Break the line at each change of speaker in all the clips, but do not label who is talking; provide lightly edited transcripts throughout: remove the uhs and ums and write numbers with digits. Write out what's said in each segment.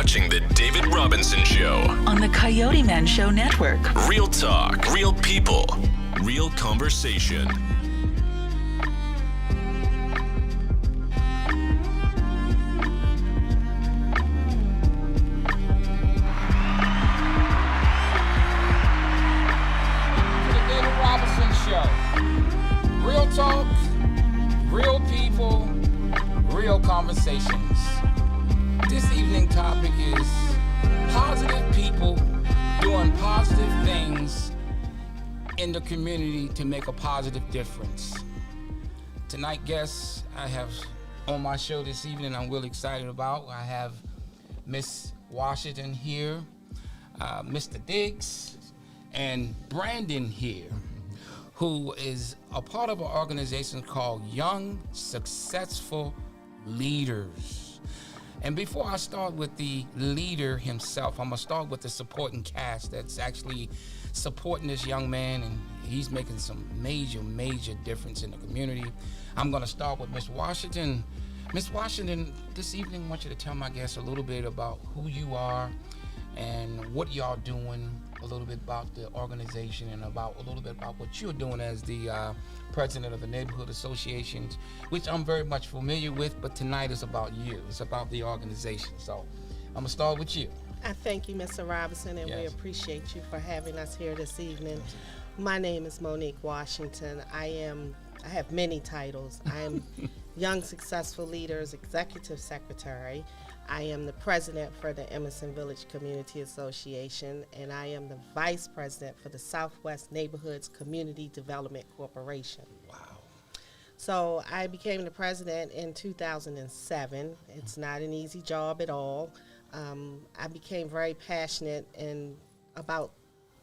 watching The David Robinson Show
on the Coyoteman Show Network.
Real talk, real people, real conversation.
The David Robinson Show. Real talk, real people, real conversations. This evening topic is positive people doing positive things in the community to make a positive difference. Tonight, guests I have on my show this evening I'm really excited about. I have Miss Washington here, Mr. Diggs, and Brandon here, who is a part of an organization called Young Successful Leaders. And before I start with the leader himself, I'm going to start with the supporting cast that's actually supporting this young man, and he's making some major difference in the community. I'm going to start with Miss Washington. Miss Washington, this evening I want you to tell my guests a little bit about who you are and what y'all doing, a little bit about the organization, and about a little bit about what you're doing as the president of the neighborhood associations, which I'm very much familiar with, but tonight is about you. It's about the organization. So I'm gonna start with you.
I thank you, Mr. Robinson, and we appreciate you for having us here this evening. My name is Monique Washington. I have many titles. I am Young Successful Leaders Executive Secretary. I am the president for the Emerson Village Community Association, and I am the vice president for the Southwest Neighborhoods Community Development Corporation.
Wow.
So I became the president in 2007. It's not an easy job at all. I became very passionate about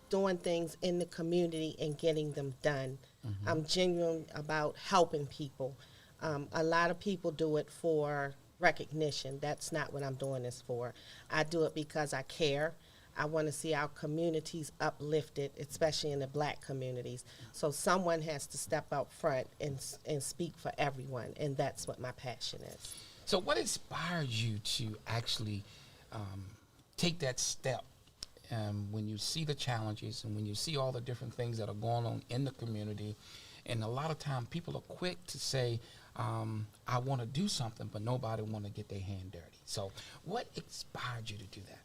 doing things in the community and getting them done. I'm genuine about helping people. A lot of people do it for recognition. That's not what I'm doing this for. I do it because I care. I want to see our communities uplifted, especially in the black communities. So someone has to step out front and speak for everyone, and that's what my passion is.
So what inspired you to actually take that step when you see the challenges and when you see all the different things that are going on in the community? And a lot of time people are quick to say, I want to do something, but nobody want to get their hand dirty. So what inspired you to do that?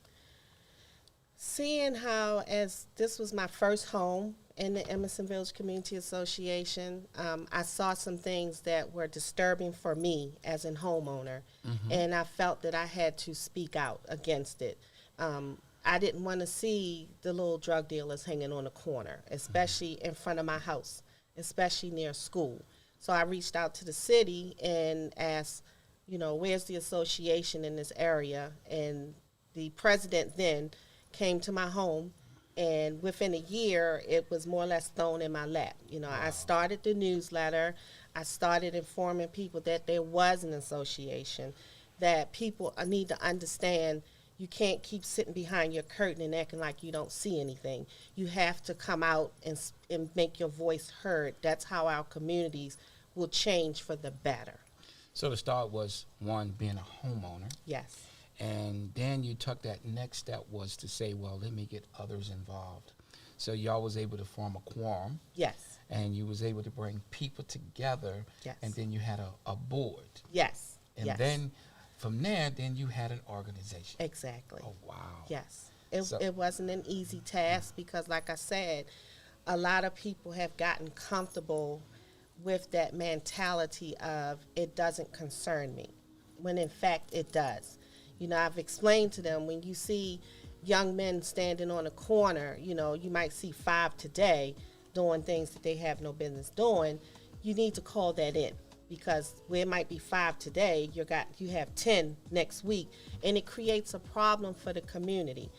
Seeing how, as this was my first home in the Emerson Village Community Association, I saw some things that were disturbing for me as a homeowner, and I felt that I had to speak out against it. I didn't want to see the little drug dealers hanging on the corner, especially in front of my house, especially near school. So I reached out to the city and asked, where's the association in this area? And the president then came to my home, and within a year, it was more or less thrown in my lap. Wow. I started the newsletter. I started informing people that there was an association, that people need to understand you can't keep sitting behind your curtain and acting like you don't see anything. You have to come out and make your voice heard. That's how our communities will change for the better.
So the start was, one, being a homeowner.
Yes.
And then you took that next step was to say, well, let me get others involved. So y'all was able to form a quorum.
Yes.
And you was able to bring people together.
Yes.
And then you had a board.
Yes.
And
yes.
then from there, then you had an organization.
Exactly.
Oh, wow.
Yes. It wasn't an easy task because, like I said, a lot of people have gotten comfortable with that mentality of it doesn't concern me, when in fact it does. I've explained to them, when you see young men standing on a corner, you might see 5 today doing things that they have no business doing. You need to call that in, because where it might be 5 today, you have 10 next week, and it creates a problem for the community.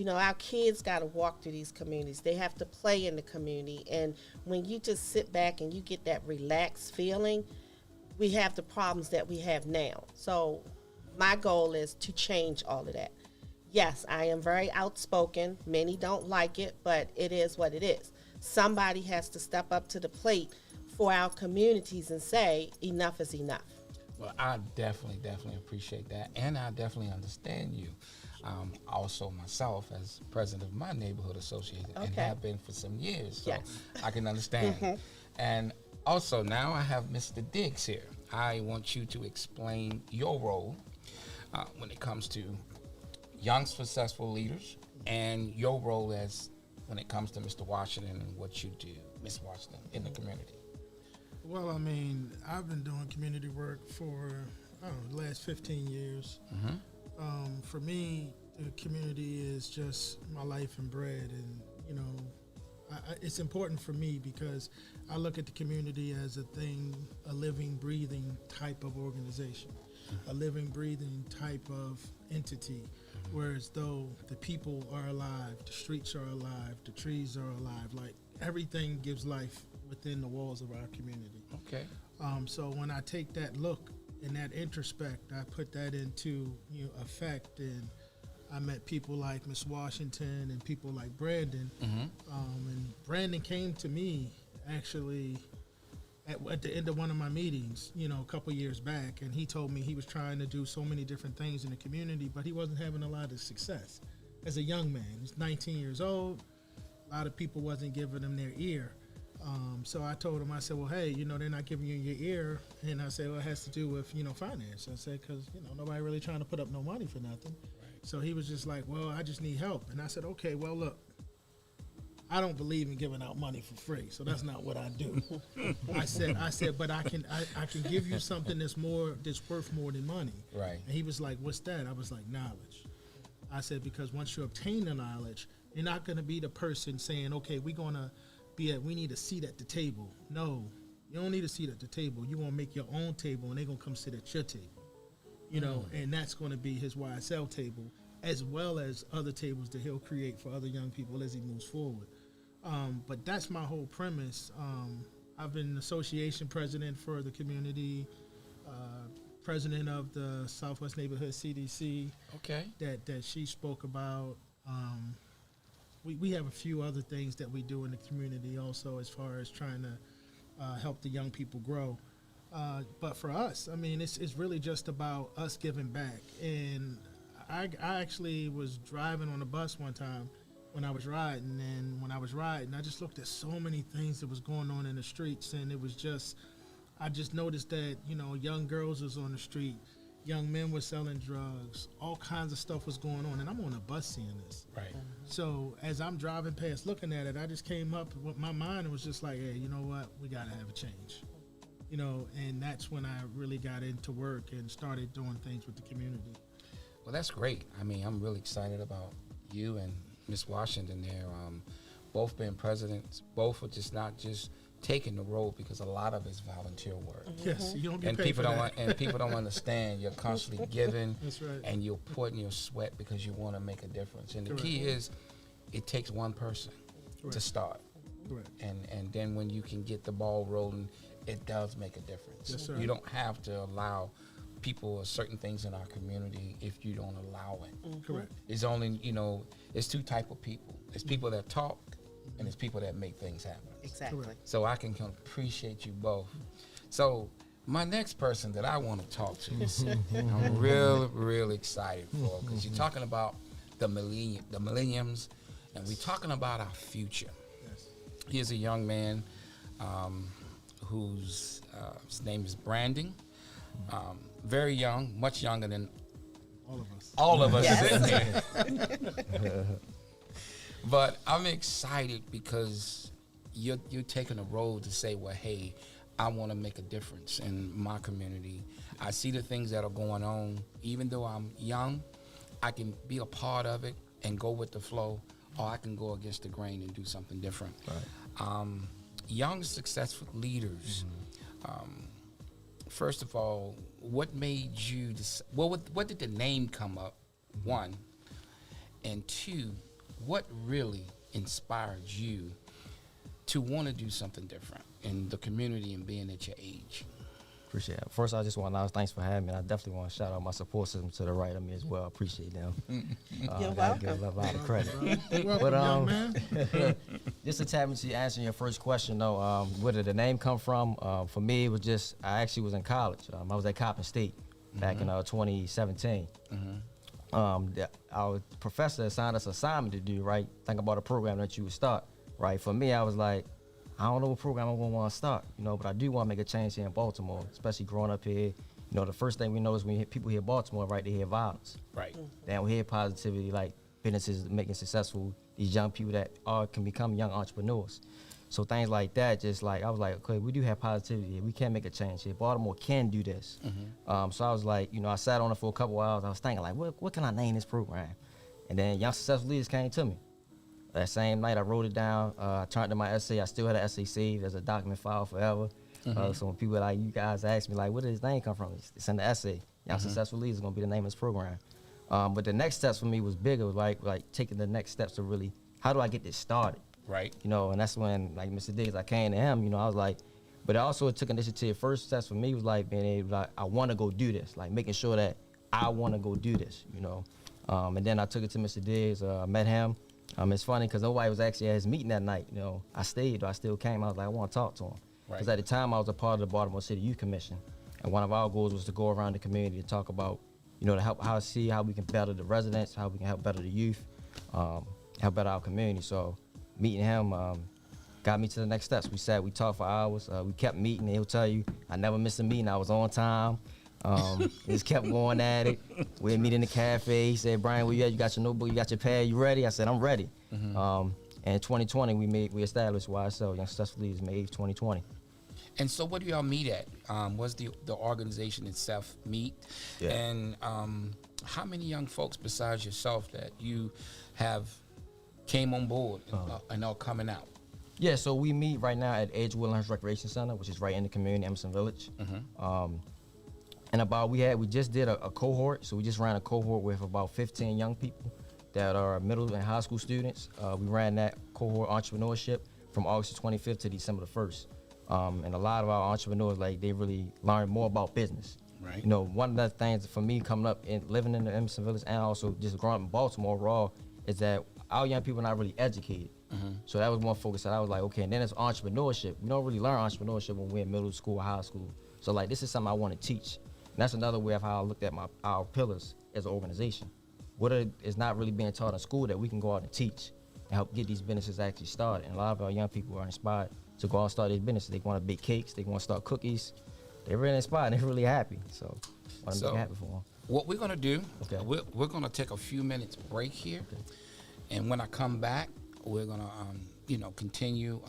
Our kids got to walk through these communities. They have to play in the community. And when you just sit back and you get that relaxed feeling, we have the problems that we have now. So my goal is to change all of that. Yes, I am very outspoken. Many don't like it, but it is what it is. Somebody has to step up to the plate for our communities and say, enough is enough.
Well, I definitely appreciate that, and I definitely understand you. Also, myself as president of my neighborhood association, and
Okay.
have been for some years, so
Yes.
I can understand. And also, now I have Mr. Diggs here. I want you to explain your role when it comes to young successful leaders, and your role as when it comes to Mr. Washington and what you do, Miss Washington, in the community.
Well, I mean, I've been doing community work for, I don't know, the last 15 years. For me, the community is just my life and bread. And, you know, it's important for me because I look at the community as a thing, a living, breathing type of organization, a living, breathing type of entity. Whereas though the people are alive, the streets are alive, the trees are alive, like everything gives life within the walls of our community.
Okay.
So when I take that look and that introspect, I put that into effect, and I met people like Miss Washington and people like Brandon. And Brandon came to me actually at the end of one of my meetings, a couple years back, and he told me he was trying to do so many different things in the community, but he wasn't having a lot of success as a young man. He's 19 years old. A lot of people wasn't giving him their ear. So I told him, I said, well, hey, they're not giving you your ear. And I said, well, it has to do with, finance. I said, because, nobody really trying to put up no money for nothing. Right. So he was just like, well, I just need help. And I said, okay, well, look, I don't believe in giving out money for free. So that's not what I do. I said, but I can give you something that's worth more than money.
Right.
And he was like, what's that? I was like, knowledge. I said, because once you obtain the knowledge, you're not going to be the person saying, okay, we need a seat at the table. No, you don't need a seat at the table. You want to make your own table, and they're going to come sit at your table. And that's going to be his YSL table, as well as other tables that he'll create for other young people as he moves forward. But that's my whole premise. I've been association president for the community, president of the Southwest Neighborhood CDC.
Okay.
That she spoke about. We have a few other things that we do in the community also, as far as trying to help the young people grow. But for us, I mean, it's really just about us giving back. And I actually was driving on a bus one time when I was riding, and when I was riding, I just looked at so many things that was going on in the streets, and I just noticed that, young girls was on the street, young men were selling drugs, all kinds of stuff was going on, and I'm on a bus seeing this.
Right.
So as I'm driving past looking at it, I just came up with my mind and was just like, hey, you know what, we got to have a change. And that's when I really got into work and started doing things with the community.
Well, that's great. I mean, I'm really excited about you and Miss Washington there. Both being presidents, both are not just taking the role, because a lot of it's volunteer work.
Yes, you don't get
And
paid
people
for
don't
that.
and people don't understand. You're constantly giving,
That's right.
and you're putting your sweat because you want to make a difference. And the
Correct.
key is, it takes one person to
Correct.
start,
Correct.
and then when you can get the ball rolling, it does make a difference.
Yes, sir.
You don't have to allow people or certain things in our community if you don't allow it.
Correct.
It's only, it's two type of people. There's people that talk, and there's people that make things happen.
Exactly.
Correct.
So I can appreciate you both. So my next person that I want to talk to, I'm real excited for, because you're talking about the millenniums, and we're talking about our future.
Yes.
Here's a young man whose his name is Brandon. Very young, much younger than
All of us.
all of us
Yes.
sitting here. But I'm excited because you're taking a road to say, well, hey, I want to make a difference in my community. I see the things that are going on. Even though I'm young, I can be a part of it and go with the flow, or I can go against the grain and do something different. Right. Young, successful leaders. First of all, what made you? What did the name come up? One, and two, what really inspired you to want to do something different in the community and being at your age?
Appreciate it. First, I just want to announce thanks for having me. I definitely want to shout out my support system to the right of me as well. I appreciate them.
You're
Gotta give
welcome.
a lot of credit.
Welcome, young man.
Just to tap into answering your first question, though, where did the name come from? For me, it was just, I actually was in college. I was at Coppin State back in 2017. Our professor assigned us an assignment to do, right? Think about a program that you would start, right? For me, I was like, I don't know what program I'm gonna want to start, but I do want to make a change here in Baltimore, especially growing up here. The first thing we know is when people hear Baltimore, right, they hear violence.
Right.
They don't hear positivity, like businesses making successful, these young people that can become young entrepreneurs. So things like that, just like, I was like, okay, we do have positivity here. We can make a change here. Baltimore can do this. So I was like, I sat on it for a couple hours. I was thinking, like, what can I name this program? And then Young Successful Leaders came to me. That same night, I wrote it down. I turned in my essay. I still had an essay saved as a document file forever. So when people like you guys ask me, like, where did this name come from? It's in the essay. Young Successful Leaders is going to be the name of this program. But the next steps for me was bigger, like taking the next steps to really, how do I get this started?
Right.
And that's when, like Mr. Diggs, I came to him, I was like, but I also took initiative. First steps for me was like being able, like, I want to go do this, like making sure that I want to go do this, And then I took it to Mr. Diggs, I met him. It's funny because nobody was actually at his meeting that night. I stayed, I still came. I was like, I want to talk to him. Because at the time, I was a part of the Baltimore City Youth Commission. And one of our goals was to go around the community to talk about, to help how we can better the residents, how we can help better the youth, help better our community. So meeting him got me to the next steps. We talked for hours. We kept meeting. He'll tell you, I never missed a meeting. I was on time. Just kept going at it. We'd meet in the cafe. He said, Brian, where you at? You got your notebook, you got your pad, you ready? I said, I'm ready. And in 2020, we established YSL, Young Successful Leaders, May 8th, 2020.
And so what do y'all meet at? Was the organization itself meet?
Yeah.
And how many young folks besides yourself that you have came on board and are coming out?
Yeah, so we meet right now at Edgewood Lunch Recreation Center, which is right in the community, Emerson Village. And we just did a cohort, so we just ran a cohort with about 15 young people that are middle and high school students. We ran that cohort entrepreneurship from August 25th to December 1st. And a lot of our entrepreneurs, like, they really learned more about business.
Right.
One of the things for me coming up and living in the Emerson Village and also just growing up in Baltimore overall is that our young people are not really educated. So that was one focus that I was like, okay, and then it's entrepreneurship. We don't really learn entrepreneurship when we're in middle school or high school. So, like, this is something I want to teach. And that's another way of how I looked at our pillars as an organization. What is not really being taught in school that we can go out and teach and help get these businesses actually started. And a lot of our young people are inspired to go out and start these businesses. They want to bake cakes, they want to start cookies. They're really inspired, they're really happy. So I want to make it happen for them.
What we're going to do,
Okay.
we're going to take a few minutes break here.
Okay.
And when I come back, we're going to, continue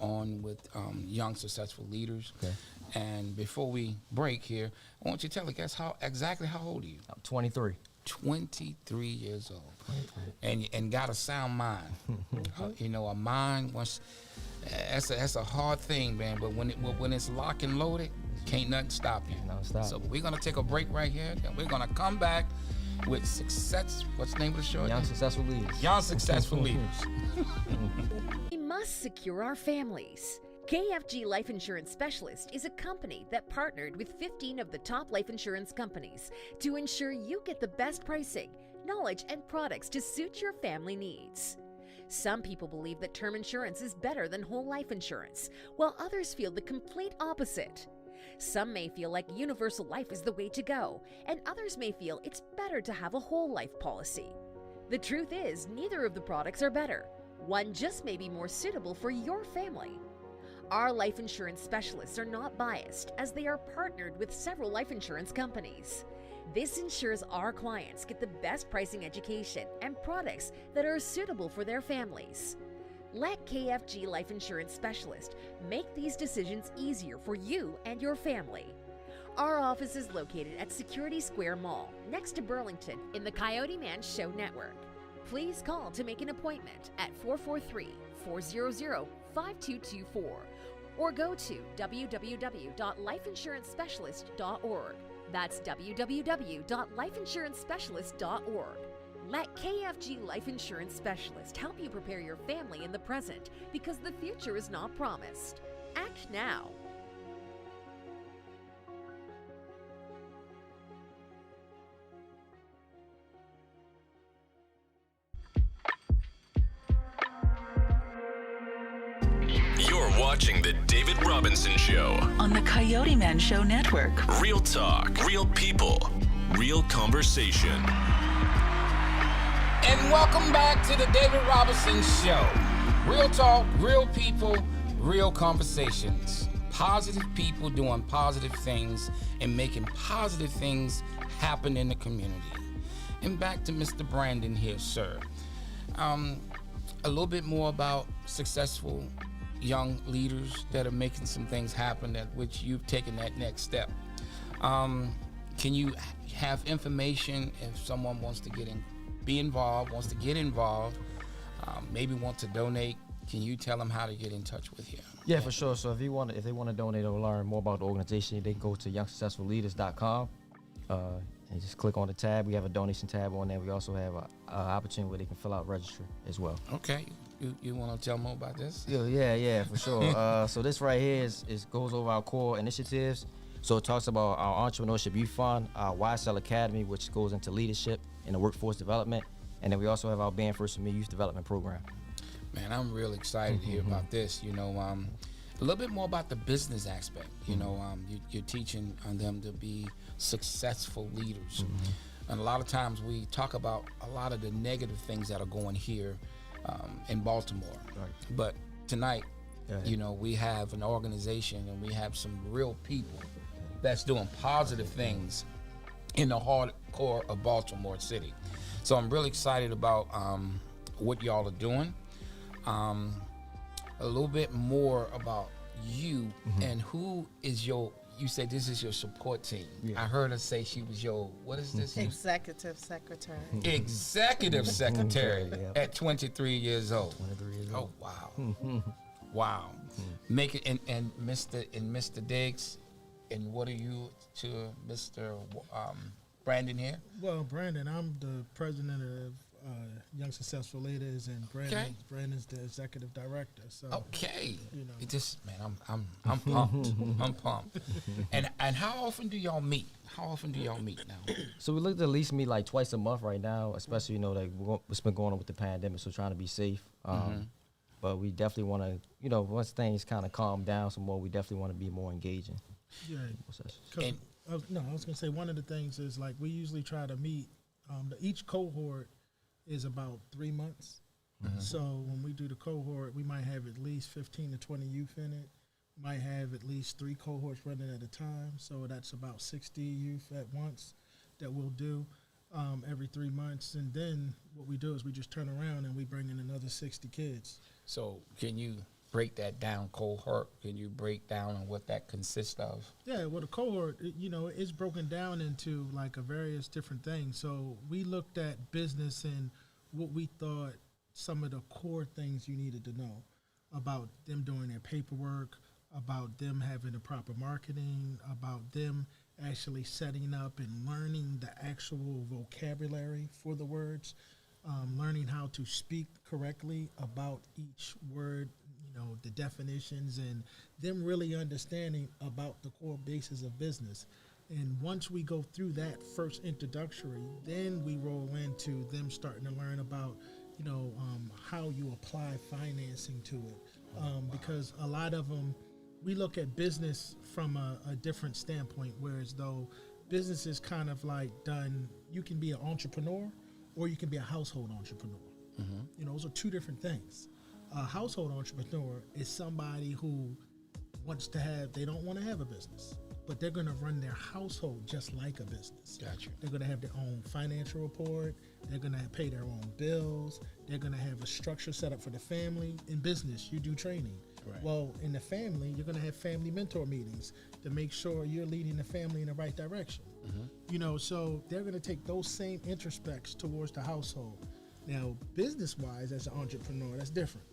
on with Young Successful Leaders.
Okay.
And before we break here, I want you to tell the guests exactly how old are you?
I'm 23.
23 years old. And got a sound mind. A mind, that's a hard thing, man. But when it's locked and loaded, can't nothing stop you.
No, stop.
So we're going to take a break right here, and we're going to come back with success. What's the name of the show?
Young Successful Leaders.
Young Successful Leaders.
We must secure our families. KFG Life Insurance Specialist is a company that partnered with 15 of the top life insurance companies to ensure you get the best pricing, knowledge, and products to suit your family needs. Some people believe that term insurance is better than whole life insurance, while others feel the complete opposite. Some may feel like universal life is the way to go, and others may feel it's better to have a whole life policy. The truth is, neither of the products are better. One just may be more suitable for your family. Our life insurance specialists are not biased, as they are partnered with several life insurance companies. This ensures our clients get the best pricing education and products that are suitable for their families. Let KFG Life Insurance Specialist make these decisions easier for you and your family. Our office is located at Security Square Mall, next to Burlington, in the Coyoteman Show Network. Please call to make an appointment at 443-400-5224 or go to www.lifeinsurancespecialist.org. That's www.lifeinsurancespecialist.org. Let KFG Life Insurance Specialist help you prepare your family in the present, because the future is not promised. Act now.
watching The David Robinson Show.
on the Coyoteman Show Network.
Real talk, real people, real conversation.
And welcome back to the David Robinson Show. Real talk, real people, real conversations. Positive people doing positive things and making positive things happen in the community. And back to Mr. Brandon here, sir. A little bit more about successful young leaders that are making some things happen, at which you've taken that next step. Can you have information if someone wants to be involved, wants to get involved, maybe want to donate? Can you tell them how to get in touch with you?
Yeah, for sure. So if they want to donate or learn more about the organization, they can go to youngsuccessfulleaders.com and just click on the tab. We have a donation tab on there. We also have an opportunity where they can fill out registry as well.
Okay. You want to tell more about this?
Yeah, for sure. So this right here goes over our core initiatives. So it talks about our Entrepreneurship Youth Fund, our YSL Academy, which goes into leadership and the workforce development. And then we also have our Band First for Me Youth Development Program.
Man, I'm real excited to hear about this. You know, a little bit more about the business aspect. You know, you're teaching on them to be successful leaders. And a lot of times we talk about a lot of the negative things that are going here in Baltimore.
Right.
But tonight,
Yeah.
you know, we have an organization and we have some real people that's doing positive things in the hard core of Baltimore City. So I'm really excited about what y'all are doing. A little bit more about you and who is you said this is your support team.
Yeah.
I heard her say she was what is this?
Executive secretary.
Executive secretary
Yeah.
at 23 years old.
23 years
Oh,
old.
wow. Wow. Make it, and Mr. Diggs, and what are you to Mr. Brandon here?
Well, Brandon, I'm the president of Young Successful Leaders, and Brandon's the executive director. So
Okay.
You know.
It just, man, I'm pumped. I'm pumped. And how often do y'all meet? How often do y'all meet now?
So we look to at least meet like twice a month right now, especially, like what's been going on with the pandemic, so trying to be safe. But we definitely want to, once things kind of calm down some more, we definitely want to be more engaging.
yeah.
And-
I was gonna say one of the things is like we usually try to meet. Each cohort is about 3 months. So when we do the cohort, we might have at least 15 to 20 youth in it. Might have at least 3 cohorts running at a time. So that's about 60 youth at once that we'll do every 3 months. And then what we do is we just turn around and we bring in another 60 kids.
So can you break that down, cohort? Can you break down on what that consists of?
Yeah, well, the cohort, it's broken down into like a various different things. So we looked at business and what we thought some of the core things you needed to know about them doing their paperwork, about them having the proper marketing, about them actually setting up and learning the actual vocabulary for the words, learning how to speak correctly about each word, the definitions, and them really understanding about the core basis of business. And once we go through that first introductory, then we roll into them starting to learn about, how you apply financing to it. Because a lot of them, we look at business from a different standpoint, whereas though business is kind of like done, you can be an entrepreneur or you can be a household entrepreneur. Those are two different things. A household entrepreneur is somebody who they don't want to have a business, but they're going to run their household just like a business.
Gotcha.
They're going to have their own financial report. They're going to pay their own bills. They're going to have a structure set up for the family. In business, you do training.
Right.
Well, in the family, you're going to have family mentor meetings to make sure you're leading the family in the right direction. So they're going to take those same introspects towards the household. Now, business-wise, as an entrepreneur, that's different.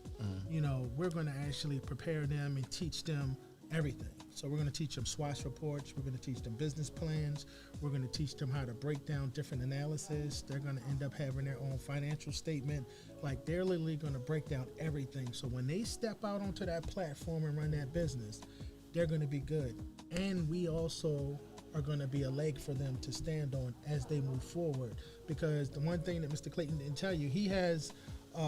We're going to actually prepare them and teach them everything. So we're going to teach them SWOT reports. We're going to teach them business plans. We're going to teach them how to break down different analysis. They're going to end up having their own financial statement. Like, they're literally going to break down everything. So when they step out onto that platform and run that business, they're going to be good. And we also are going to be a leg for them to stand on as they move forward. Because the one thing that Mr. Clayton didn't tell you, he has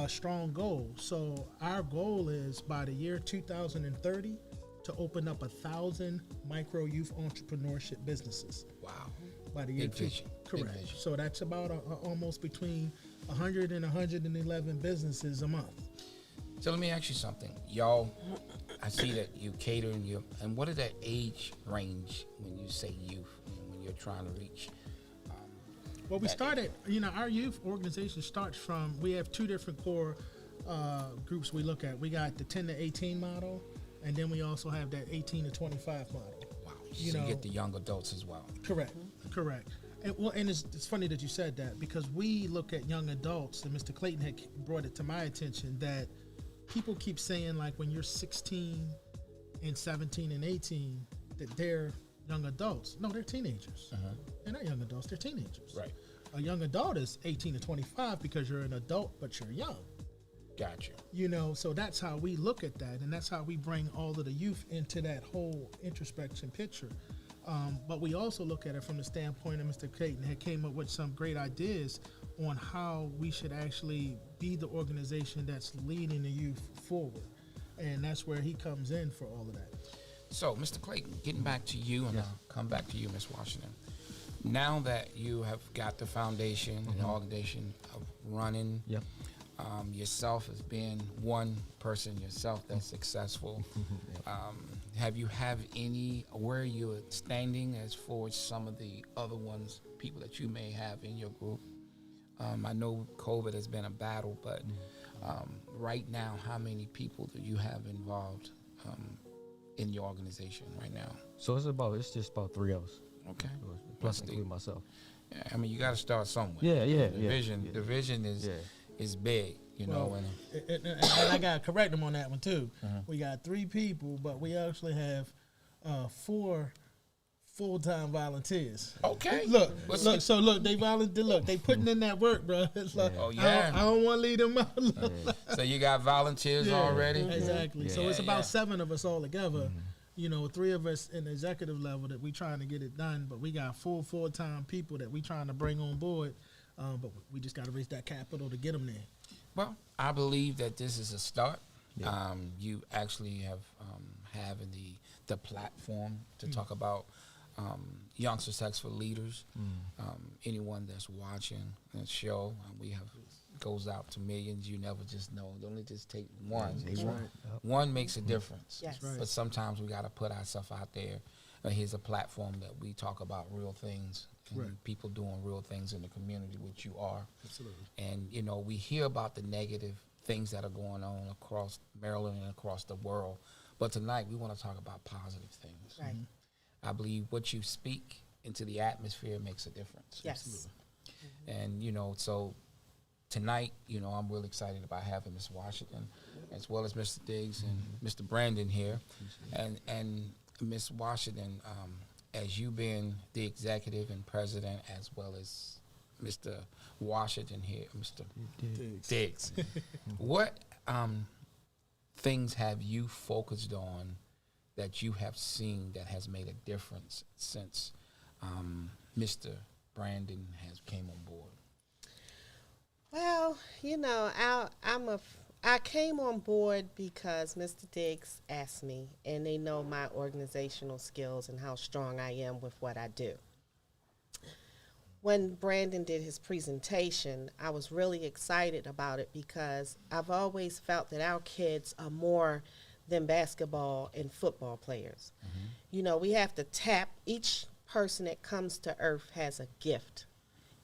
strong goal. So our goal is by the year 2030 to open up 1,000 micro youth entrepreneurship businesses.
Wow.
By the year
Big vision. Big
correct.
vision.
So that's about almost between 100 and 111 businesses a month.
So let me ask you something. Y'all, I see that you cater and what is that age range when you say youth, when you're trying to reach?
Well, we started, our youth organization starts from, we have two different core groups we look at. We got the 10 to 18 model, and then we also have that 18 to 25 model.
Wow. So you get the young adults as well.
Correct. And it's funny that you said that, because we look at young adults, and Mr. Clayton had brought it to my attention that people keep saying, like, when you're 16 and 17 and 18, that they're young adults. No, they're teenagers. They're not young adults, they're teenagers.
Right.
A young adult is 18 to 25 because you're an adult, but you're young.
Gotcha.
So that's how we look at that, and that's how we bring all of the youth into that whole introspection picture. But we also look at it from the standpoint of Mr. Clayton had came up with some great ideas on how we should actually be the organization that's leading the youth forward. And that's where he comes in for all of that.
So, Mr. Clayton, getting back to you, and I'll come back to you, Ms. Washington. Now that you have got the foundation and the organization of running,
Yep.
Yourself as being one person yourself that's successful, have you where you're standing as far as some of the other people that you may have in your group? I know COVID has been a battle, but right now, how many people do you have involved in your organization right now?
So it's just about 3 of us.
Okay.
Plus including myself.
Yeah, I mean, you got to start somewhere.
Yeah.
The vision is big,
Well,
and
and I got to correct him on that one too. We got 3 people, but we actually have 4 full-time volunteers.
okay.
Look, they volunteer. Look, they putting in that work, bro. It's like,
Oh, yeah.
I don't want to leave them out.
So you got volunteers already?
Exactly. So
Yeah,
it's about
yeah.
7 of us all together. 3 of us in the executive level that we trying to get it done, but we got full-time people that we trying to bring on board. But we just got to raise that capital to get them there.
Well, I believe that this is a start.
Yeah.
You actually have having the platform to talk about young successful leaders. Anyone that's watching the show, we have goes out to millions. You never just know. It only just take one. One makes a difference.
Yes.
Right.
But sometimes we got to put ourselves out there. Here's a platform that we talk about real things. And
Right.
people doing real things in the community, which you are.
Absolutely.
And, we hear about the negative things that are going on across Maryland and across the world. But tonight, we want to talk about positive things.
Right.
I believe what you speak into the atmosphere makes a difference.
Yes.
And, so tonight, I'm really excited about having Ms. Washington, as well as Mr. Diggs and Mr. Brandon here. And Ms. Washington, as you being the executive and president, as well as Mr. Washington here, Mr. Diggs, what things have you focused on that you have seen that has made a difference since Mr. Brandon has came on board?
Well, I came on board because Mr. Diggs asked me, and they know my organizational skills and how strong I am with what I do. When Brandon did his presentation, I was really excited about it because I've always felt that our kids are more than basketball and football players. We have to tap. Each person that comes to earth has a gift,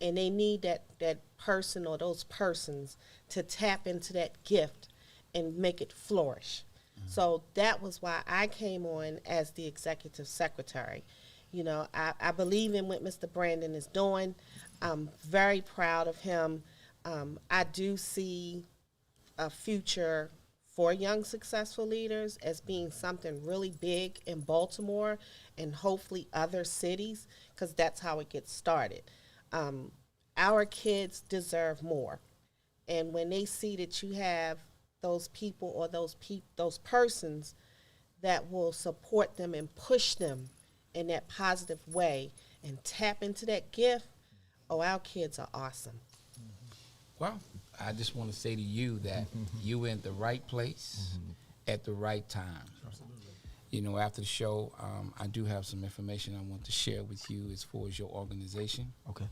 and they need that person or those persons to tap into that gift and make it flourish. So that was why I came on as the executive secretary. I believe in what Mr. Brandon is doing. I'm very proud of him. I do see a future for young successful leaders as being something really big in Baltimore and hopefully other cities, because that's how it gets started. Our kids deserve more. And when they see that you have those people or those persons that will support them and push them in that positive way and tap into that gift, our kids are awesome.
Well, I just want to say to you that you were in the right place at the right time. You know, after the show, I do have some information I want to share with you as far as your organization.
Okay.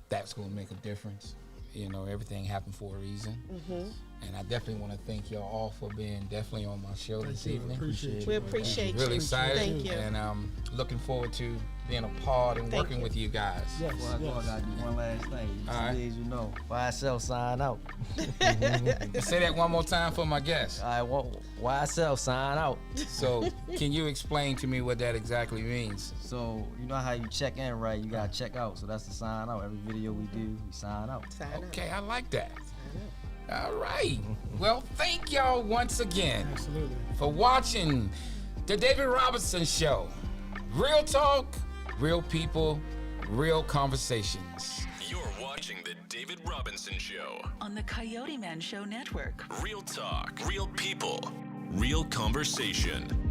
That's going to make a difference. You know, everything happened for a reason. And I definitely want to thank y'all all for being definitely on my show this evening.
We appreciate you.
Really excited.
Thank you.
And looking forward to being a part and working with you guys.
Yes,
Well, I gotta do one last thing.
All right.
Days, you know, YSL sign out.
Say that one more time for my guests.
I want YSL sign out.
So, can you explain to me what that exactly means?
So you know how you check in, right? You gotta check out. So that's the sign out. Every video we do, we sign out.
Sign up.
Okay, I like that. All right. Well, thank y'all once again
Absolutely.
for watching the David Robinson Show. Real talk, real people, real conversations.
You're watching The David Robinson Show.
On the Coyoteman Show Network.
Real talk, real people, real conversation.